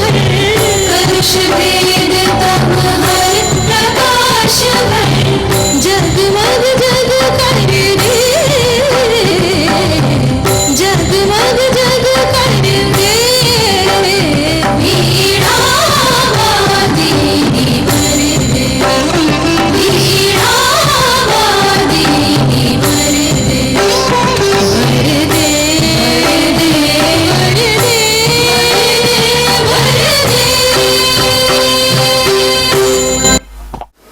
भर, कलुष भेद तम हर प्रकाश भर, जगमग जग कर दे, जगमग जग कर दे, वीणा वादिनी भर दे, वीणा वादिनी भर दे, भर दे, भर दे, भर दे।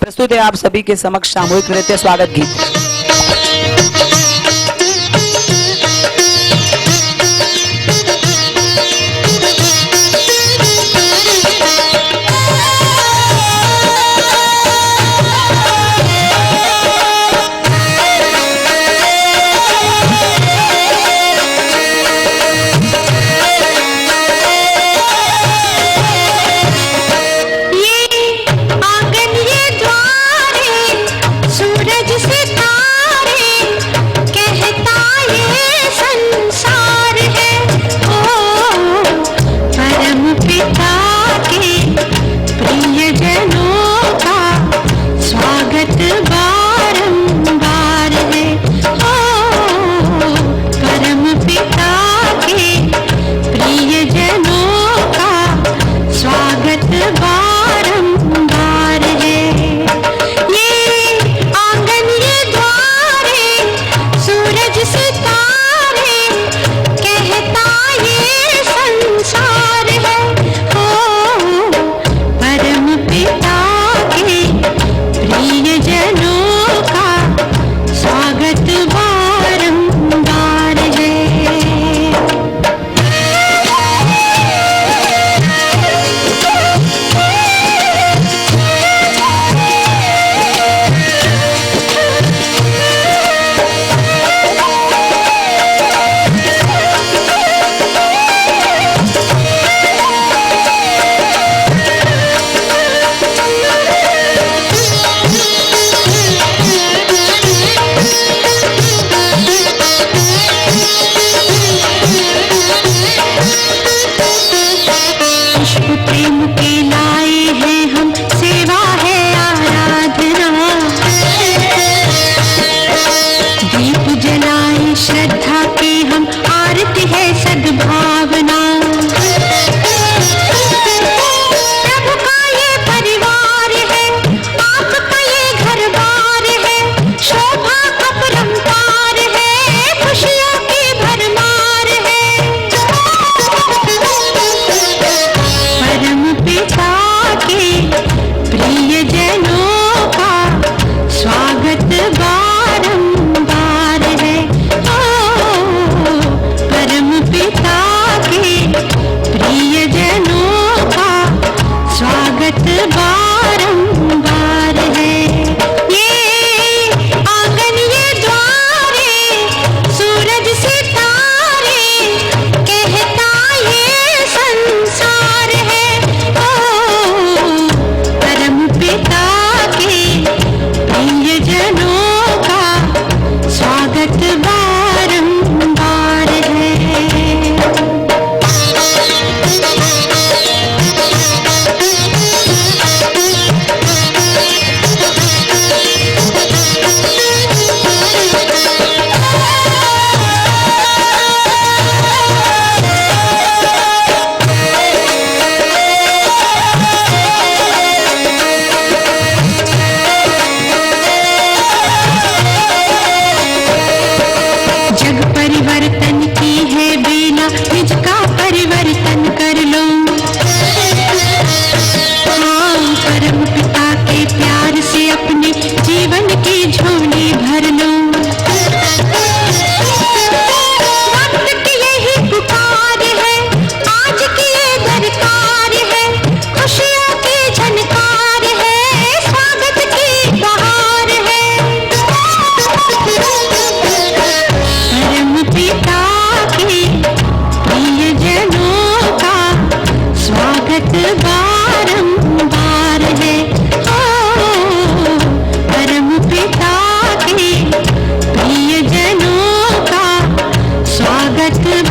प्रस्तुत है आप सभी के समक्ष सामूहिक नृत्य स्वागत गीत।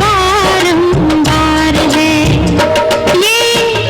बारंबार है ये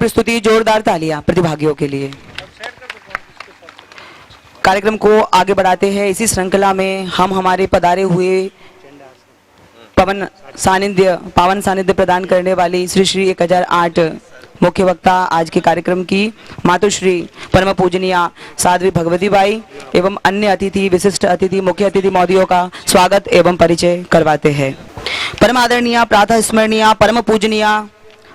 प्रस्तुति, जोरदार तालियां प्रतिभागियों के लिए। कार्यक्रम को आगे बढ़ाते हैं। इसी श्रृंखला में हम हमारे पधारे हुए पावन सानिध्य प्रदान करने वाली श्री श्री 1008 मुख्य वक्ता आज के कार्यक्रम की मातुश्री परम पूजनीय साध्वी भगवती बाई एवं अन्य अतिथि, विशिष्ट अतिथि, मुख्य अतिथि महोदयों का स्वागत एवं परिचय करवाते हैं। परम आदरणीय, प्रातः स्मरणीय, परम पूजनीय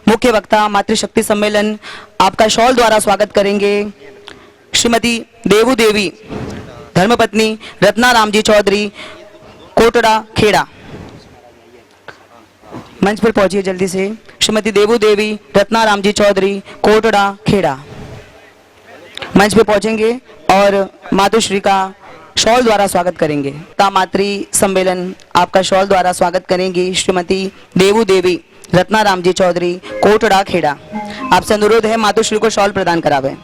मुख्य वक्ता मातृशक्ति सम्मेलन आपका शॉल द्वारा स्वागत करेंगे श्रीमती देवू देवी धर्मपत्नी रत्नाराम जी चौधरी, कोटड़ा खेड़ा। मंच पर पहुंचिए जल्दी से। श्रीमती देवू देवी रत्नाराम जी चौधरी, कोटड़ा खेड़ा, मंच पे पहुंचेंगे और मातुश्री का शॉल द्वारा स्वागत करेंगे। मातृ सम्मेलन आपका शॉल द्वारा स्वागत करेंगी श्रीमती देवू देवी रत्नाराम जी चौधरी, कोटड़ा खेड़ा। आपसे अनुरोध है मातुश्री को शॉल प्रदान करावे।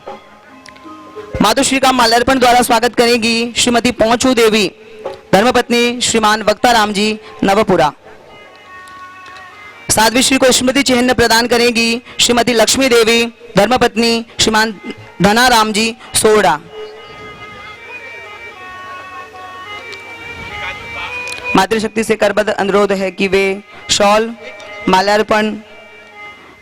मातुश्री का माल्यार्पण द्वारा स्वागत करेंगी श्रीमती पहुंचू देवी धर्मपत्नी श्रीमान वक्ताराम जी नवपुरा। साध्वी श्री को स्मृति चिन्ह प्रदान करेंगी श्रीमती लक्ष्मी देवी धर्मपत्नी श्रीमान धनाराम जी सोड़ा। मातृशक्ति से करबद्ध अनुरोध है कि वे शॉल, माल्यार्पण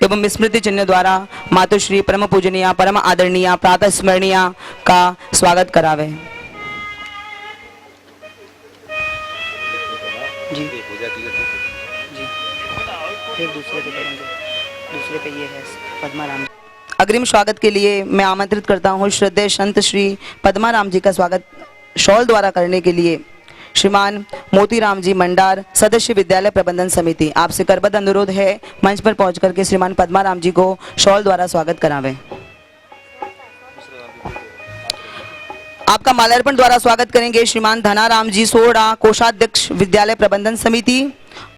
एवं स्मृति चिन्ह द्वारा मातुश्री परम पूजनीय, परम आदरणीय, प्रातः स्मरणीय का स्वागत करावे। जी फिर दूसरे पे करेंगे। दूसरे पे ये है पद्माराम। अग्रिम स्वागत के लिए मैं आमंत्रित करता हूँ श्रद्धेय संत श्री पद्माराम जी का स्वागत शॉल द्वारा करने के लिए श्रीमान मोतीराम जी मंडार, सदस्य विद्यालय प्रबंधन समिति। आपसे करबद्ध अनुरोध है मंच पर पहुंच करके श्रीमान पद्माराम जी को शॉल द्वारा स्वागत करावें। आपका माल्यार्पण द्वारा स्वागत करेंगे श्रीमान धनाराम जी सोड़ा, कोषाध्यक्ष विद्यालय प्रबंधन समिति।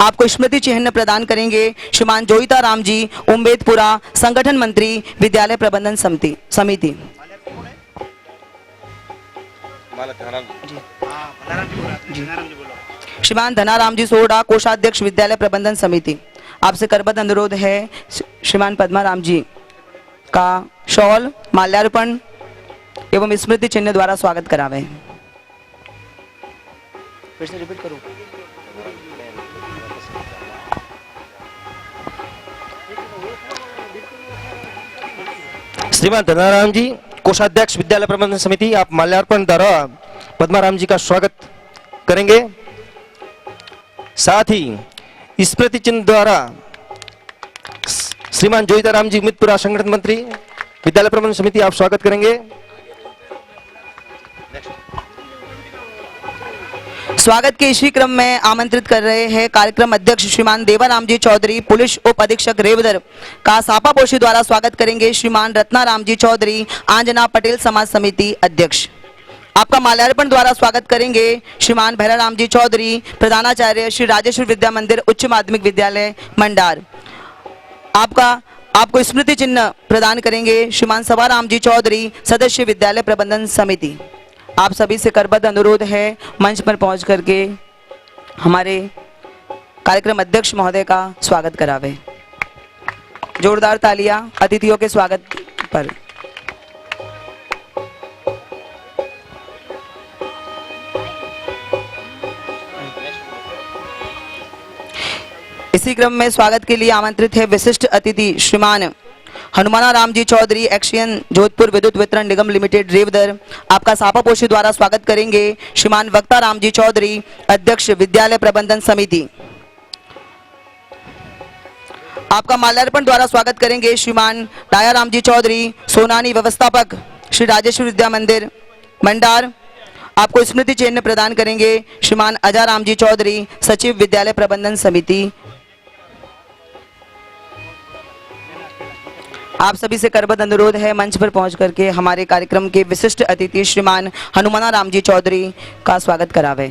आपको स्मृति चिन्ह प्रदान करेंगे श्रीमान जोईता राम जी उम्बेदपुरा, संगठन मंत्री विद्यालय प्रबंधन समिति। श्रीमान धनाराम जी सोड़ा, कोषाध्यक्ष विद्यालय प्रबंधन समिति। आपसे करबद्ध अनुरोध है श्रीमान पद्माराम जी का शॉल, माल्यार्पण एवं स्मृति चिन्ह द्वारा स्वागत करावे। फिर से रिपीट करो। श्रीमान धनाराम जी, कोषाध्यक्ष विद्यालय प्रबंधन समिति, आप माल्यार्पण द्वारा पद्माराम जी का स्वागत करेंगे। साथ ही स्मृति चिन्ह द्वारा श्रीमान जोईता राम जी उम्मेदपुरा, संगठन मंत्री विद्यालय प्रबंधन समिति, आप स्वागत करेंगे। स्वागत के इसी क्रम में आमंत्रित कर रहे हैं कार्यक्रम अध्यक्ष श्रीमान देवाराम जी चौधरी, पुलिस उप अधीक्षक रेवदर का सापापोशी द्वारा स्वागत करेंगे श्रीमान रत्नाराम जी चौधरी, आंजना पटेल समाज समिति अध्यक्ष। आपका माल्यार्पण द्वारा स्वागत करेंगे श्रीमान भैराराम जी चौधरी, प्रधानाचार्य श्री राजेश्वर विद्या मंदिर उच्च माध्यमिक विद्यालय मंडार। आपको स्मृति चिन्ह प्रदान करेंगे श्रीमान सवाराम जी चौधरी, सदस्य विद्यालय प्रबंधन समिति। आप सभी से करबद्ध अनुरोध है मंच पर पहुंच करके हमारे कार्यक्रम अध्यक्ष महोदय का स्वागत करावे। जोरदार तालियां अतिथियों के स्वागत पर। इसी क्रम में स्वागत के लिए आमंत्रित है विशिष्ट अतिथि श्रीमान हनुमानाराम जी चौधरी, एक्शियन जोधपुर विद्युत वितरण निगम लिमिटेड रेवदर। आपका सापापोशी द्वारा स्वागत करेंगे श्रीमान वक्ताराम जी चौधरी, अध्यक्ष विद्यालय प्रबंधन समिति। आपका माल्यार्पण द्वारा स्वागत करेंगे श्रीमान डायाराम जी चौधरी, सोनानी व्यवस्थापक श्री राजेश्वर विद्या मंदिर मंडार। आपको स्मृति चिन्ह प्रदान करेंगे श्रीमान अजाराम जी चौधरी, सचिव विद्यालय प्रबंधन समिति। आप सभी से करबद्ध अनुरोध है मंच पर पहुंच करके हमारे कार्यक्रम के विशिष्ट अतिथि श्रीमान हनुमानाराम जी चौधरी का स्वागत करावे।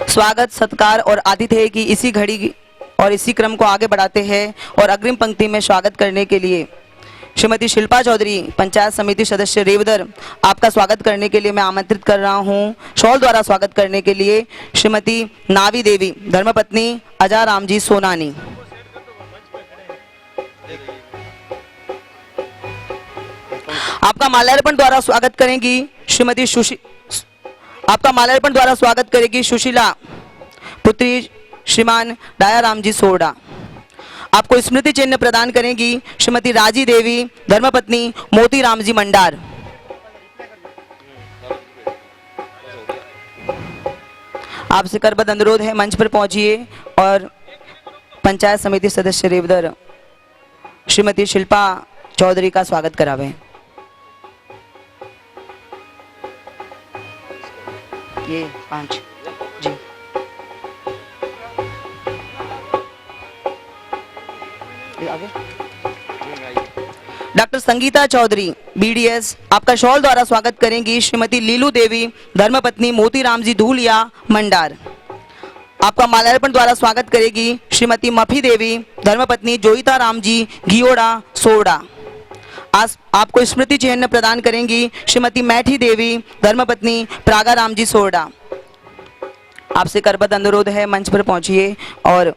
स्वागत, सत्कार और आतिथ्य की इसी घड़ी और इसी क्रम को आगे बढ़ाते हैं और अग्रिम पंक्ति में स्वागत करने के लिए श्रीमती शिल्पा चौधरी पंचायत समिति सदस्य रेवदर, आपका स्वागत करने के लिए मैं आमंत्रित कर रहा हूं। शॉल द्वारा स्वागत करने के लिए श्रीमती नावी देवी धर्मपत्नी अजा रामजी सोनानी। आपका माल्यार्पण द्वारा स्वागत करेंगी सुशीला पुत्री श्रीमान डायाराम जी सोरडा। आपको स्मृति चिन्ह प्रदान करेंगी श्रीमती राजी देवी धर्मपत्नी मोतीराम जी मंडार। आपसे करबद्ध अनुरोध है, मंच पर पहुंचिए और पंचायत समिति सदस्य रेवदर श्रीमती शिल्पा चौधरी का स्वागत करावें। ये 5 जी। आगे डॉक्टर संगीता चौधरी बीडीएस, आपका शॉल द्वारा स्वागत करेंगी श्रीमती लीलू देवी धर्मपत्नी मोतीराम जी धूलिया मंडार। आपका माल्यार्पण द्वारा स्वागत करेगी श्रीमती मफी देवी धर्मपत्नी जोईता राम जी घियोड़ा सोरडा। आपको स्मृति चिन्ह प्रदान करेंगी श्रीमती मैठी देवी धर्मपत्नी प्रागा राम जी सोरडा। आपसे करबद्ध अनुरोध है, मंच पर पहुंचिए और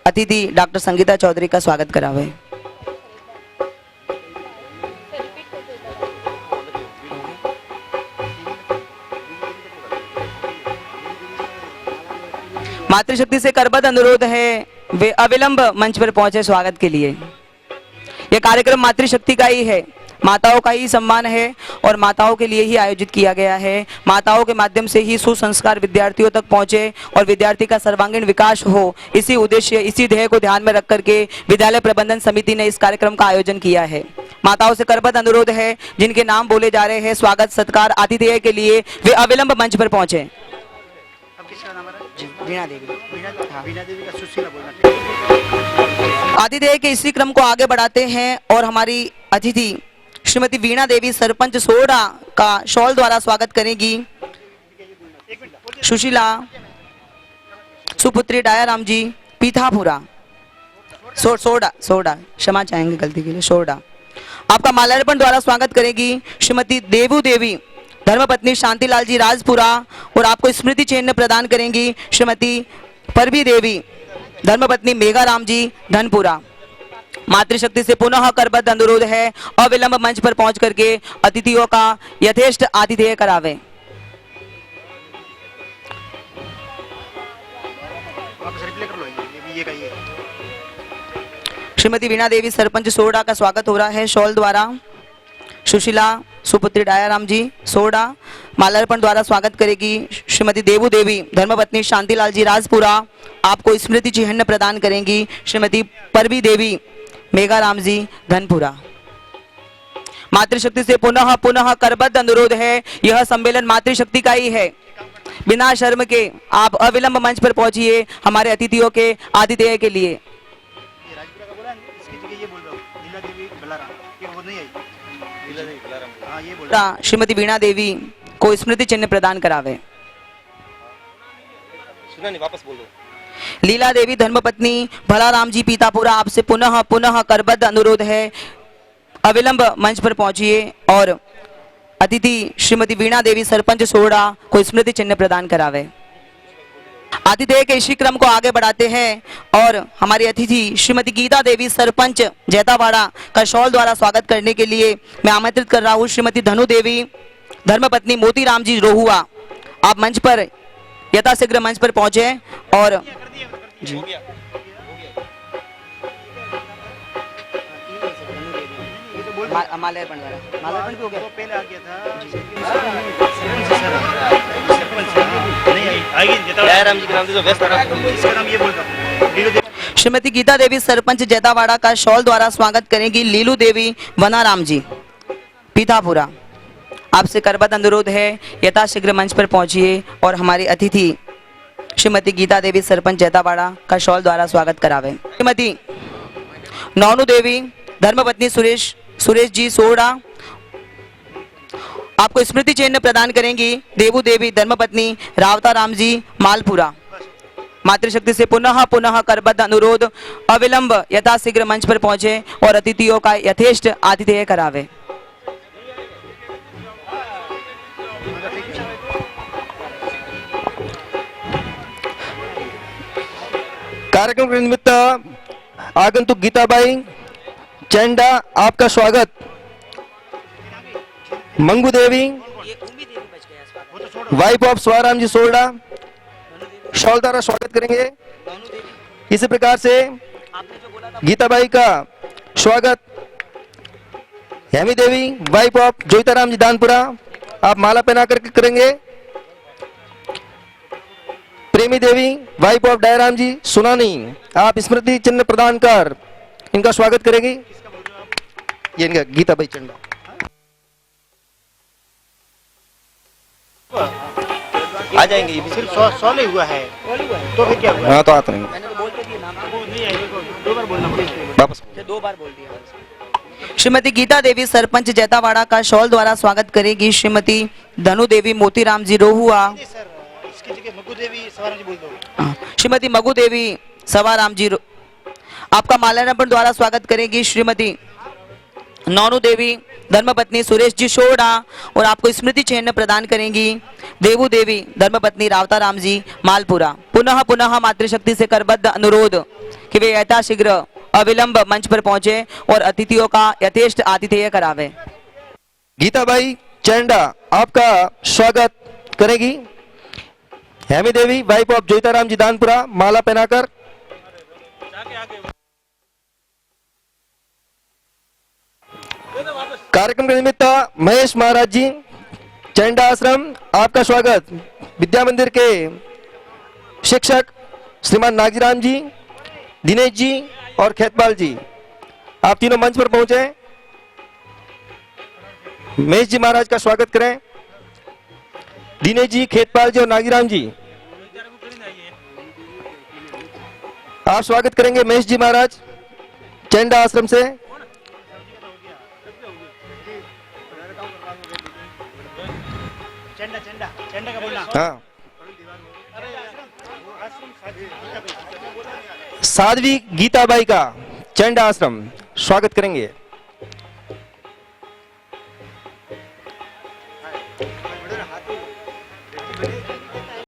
अतिथि डॉक्टर संगीता चौधरी का स्वागत करावे। मातृशक्ति से करबद्ध अनुरोध है, वे अविलंब मंच पर पहुंचे स्वागत के लिए। यह कार्यक्रम मातृशक्ति का ही है, माताओं का ही सम्मान है और माताओं के लिए ही आयोजित किया गया है। माताओं के माध्यम से ही सुसंस्कार विद्यार्थियों तक पहुंचे और विद्यार्थी का सर्वांगीण विकास हो, इसी उद्देश्य, इसी ध्येय को ध्यान में रख करके विद्यालय प्रबंधन समिति ने इस कार्यक्रम का आयोजन किया है। माताओं से करबद्ध अनुरोध है, जिनके नाम बोले जा रहे हैं स्वागत सत्कार आतिथेय के लिए, वे अविलंब मंच पर पहुंचे। वीणा देवी का सुशीला बोलना। आतिथेय के इसी क्रम को आगे बढ़ाते हैं और हमारी अतिथि श्रीमती वीणा देवी सरपंच सोरडा का शॉल द्वारा स्वागत करेगी सुशीला सुपुत्री डायाराम जी पीथापुरा सोरडा, क्षमा चाहेंगे गलती के लिए, सोरडा। आपका माल्यार्पण द्वारा स्वागत करेगी श्रीमती देवू देवी धर्मपत्नी शांतिलाल जी राजपुरा और आपको स्मृति चिन्ह प्रदान करेंगी श्रीमती परवी देवी धर्मपत्नी मेघाराम जी धनपुरा। मातृशक्ति से पुनः करबद्ध अनुरोध है, अविलंब मंच पर पहुंच करके अतिथियों का यथेष्ट आतिथेय करावे। श्रीमती वीणा देवी सरपंच सोरडा का स्वागत हो रहा है शॉल द्वारा। सुशीला सुपुत्री डायाराम जी सोरडा। माल्यार्पण द्वारा स्वागत करेगी श्रीमती देवू देवी धर्मपत्नी शांतिलाल जी राजपुरा। आपको स्मृति चिन्ह प्रदान करेंगी श्रीमती परवी देवी मेघाराम जी धनपुरा। मातृशक्ति से पुनः करबद्ध अनुरोध है, यह सम्मेलन मातृशक्ति का ही है। बिना शर्म के आप अविलंब मंच पर पहुंचिए हमारे अतिथियों के आतिथेय के लिए। श्रीमती वीणा देवी को स्मृति चिन्ह प्रदान करावे। सुना नहीं, वापस बोल दो। लीला देवी धर्मपत्नी भलाराम जी पीतापुरा, आपसे पुनः करबद्ध अनुरोध है, अविलंब मंच पर पहुंचिए और अतिथि श्रीमती वीणा देवी सरपंच सोरडा को स्मृति चिन्ह प्रदान करावे। आतिथेय के इसी क्रम को आगे बढ़ाते हैं और हमारी अतिथि श्रीमती गीता देवी सरपंच जैतावाड़ा का शॉल द्वारा स्वागत करने के लिए मैं आमंत्रित कर रहा हूँ श्रीमती धनु देवी धर्मपत्नी मोतीराम जी रोहुआ। आप मंच पर यथाशीघ्र मंच पर पहुंचे और माल्यार्पण हो गया, पहले आ गया था। श्रीमती गीता देवी सरपंच जैतावाड़ा का शॉल द्वारा स्वागत करेंगी लीलू देवी वनाराम जी पीथापुरा। आपसे करबद्ध अनुरोध है, यथाशीघ्र मंच पर पहुंचिए और हमारी अतिथि श्रीमती गीता देवी सरपंच जैतावाड़ा का शॉल द्वारा स्वागत करावे। श्रीमती नौनू देवी धर्मपत्नी सुरेश जी सोरडा, आपको स्मृति चिन्ह प्रदान करेंगी देवू देवी धर्मपत्नी रावता राम जी मालपुरा। मातृशक्ति से पुनः पुनः करबद्ध अनुरोध अविलंब यथाशीघ्र मंच पर पहुंचे और अतिथियों का यथेष्ट आतिथेय करावे। कार्यक्रम के निमित्त आगंतुक गीताबाई चेंडा, आपका स्वागत। मंगू देवी, वाइफ ऑफ स्वाराम जी सोरडा, शॉल द्वारा स्वागत करेंगे। इसी प्रकार से गीताबाई का स्वागत हेमी देवी, वाइफ ऑफ जोईताराम जी दानपुरा, आप माला पहना करके करेंगे। प्रेमी देवी, वाइफ ऑफ डायराम जी सुनानी, आप स्मृति चिन्ह प्रदान कर इनका स्वागत करेंगी। ये इनका गीताबाई चंडा। आ जाएंगे, ये भी सिर्फ 100 नहीं हुआ है तो फिर क्या हुआ? हाँ तो आते रहेंगे। वो नहीं आएगा, दो बार बोलना पड़ेगा। वापस 2 बार बोल दिया। श्रीमती गीता देवी सरपंच जैतावाड़ा का शॉल द्वारा स्वागत करेगी। श्रीमती धनु देवी मोतीराम जी रोहुआ, सर इसकी जगह मग्गू देवी सवाराम जी बोल दो। श्रीमती मगु देवी सवाराम जी आपका माल्यार्पण द्वारा स्वागत करेगी। श्रीमती नौनू देवी धर्मपत्नी सुरेश जी शोड़ा और आपको स्मृति चिन्ह प्रदान करेंगी। देवू देवी धर्मपत्नी रावताराम जी मालपुरा। पुनः पुनः मातृशक्ति से करबद्ध अनुरोध कि वे यथाशीघ्र अविलंब मंच पर पहुंचे और अतिथियों का यथेष्ट आतिथेय करावे। गीताबाई चेंडा, आपका स्वागत करेगी। हेमी देवी, वाइफ ऑफ जोईताराम जी दानपुरा, माला पहनाकर। कार्यक्रम के निमित्त महेश महाराज जी चेंडा आश्रम, आपका स्वागत। विद्या मंदिर के शिक्षक श्रीमान नागजीराम जी, दिनेश जी और खेतपाल जी, आप तीनों मंच पर पहुंचे। महेश जी महाराज का स्वागत करें। दिनेश जी, खेतपाल जी और नागजीराम जी, आप स्वागत करेंगे महेश जी महाराज चेंडा आश्रम से। चंडा चंडा चंडा का बोलना। हाँ, साध्वी गीताबाई का चेंडा आश्रम स्वागत करेंगे।